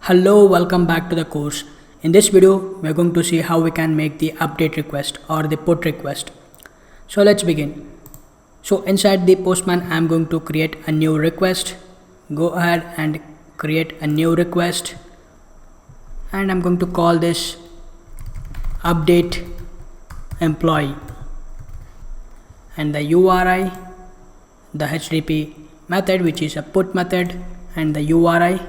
Hello, welcome back to the course. In this video, we are going to see how we can make the update request or the put request. So let's begin. So inside the Postman, I'm going to create a new request. Go ahead and create a new request. And I'm going to call this update employee. And the URI, the HTTP method, which is a put method, and the URI.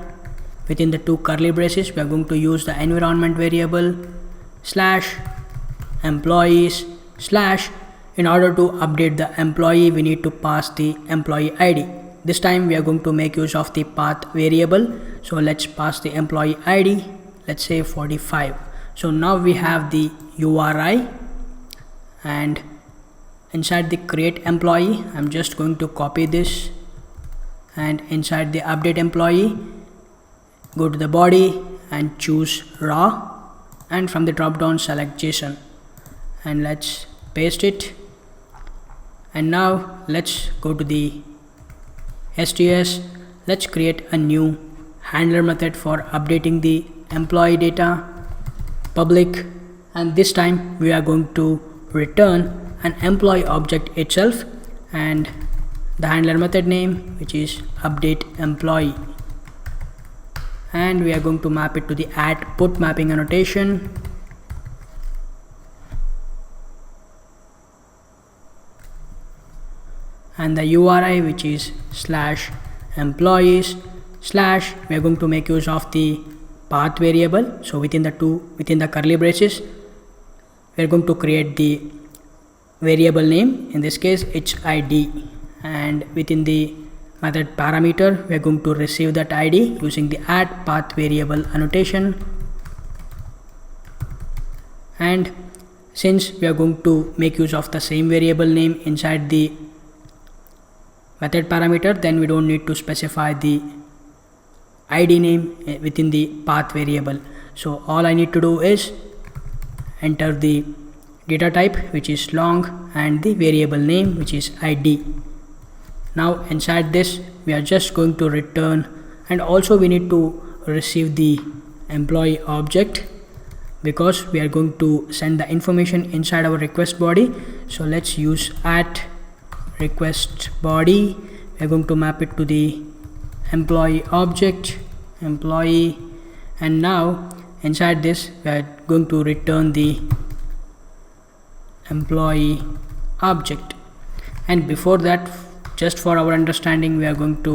Within the two curly braces, we are going to use the environment variable /employees/ in order to update the employee, we need to pass the employee ID. This time we are going to make use of the path variable. So let's pass the employee ID, let's say 45. So now we have the URI, and inside the create employee, I'm just going to copy this, and inside the update employee, go to the body and choose raw, and from the drop down select JSON, and let's paste it. And now let's go to the STS. Let's create a new handler method for updating the employee data, public, and this time we are going to return an employee object itself and the handler method name, which is update employee. And we are going to map it to the @put mapping annotation. And the URI, which is /employees/ we are going to make use of the path variable. So within the curly braces, we are going to create the variable name. In this case, it's ID, and within the method parameter, we are going to receive that ID using the @path variable annotation. And since we are going to make use of the same variable name inside the method parameter, then we don't need to specify the ID name within the path variable. So all I need to do is enter the data type, which is long, and the variable name, which is ID. Now inside this, we are just going to return, and also we need to receive the employee object because we are going to send the information inside our request body. So let's use @request body. We are going to map it to the employee object, employee, and now inside this we are going to return the employee object. And before that, just for our understanding, we are going to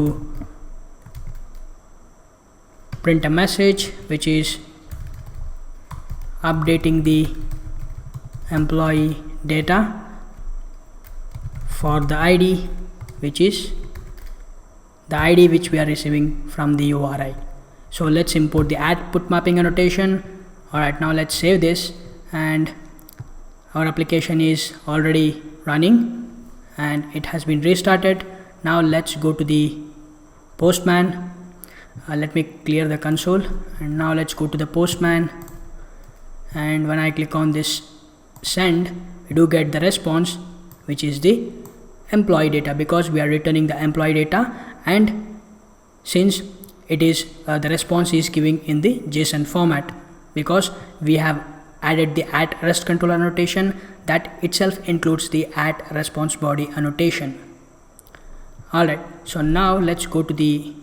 print a message which is updating the employee data for the ID, which is the ID which we are receiving from the URI. So let's import the @put mapping annotation. Alright, now let's save this, and our application is already running and it has been restarted. Now let's go to the Postman. Let me clear the console, and now let's go to the Postman, and when I click on this send, we do get the response, which is the employee data, because we are returning the employee data, and since it is the response is giving in the JSON format, because we have added the @rest controller annotation that itself includes the @response body annotation. Alright, so now let's go to the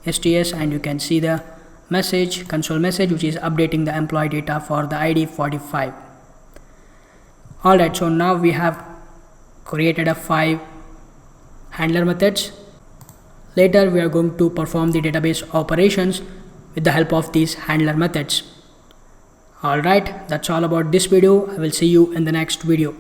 STS, and you can see the message, console message, which is updating the employee data for the ID 45. Alright, so now we have created a 5 handler methods. Later we are going to perform the database operations with the help of these handler methods. Alright, that's all about this video. I will see you in the next video.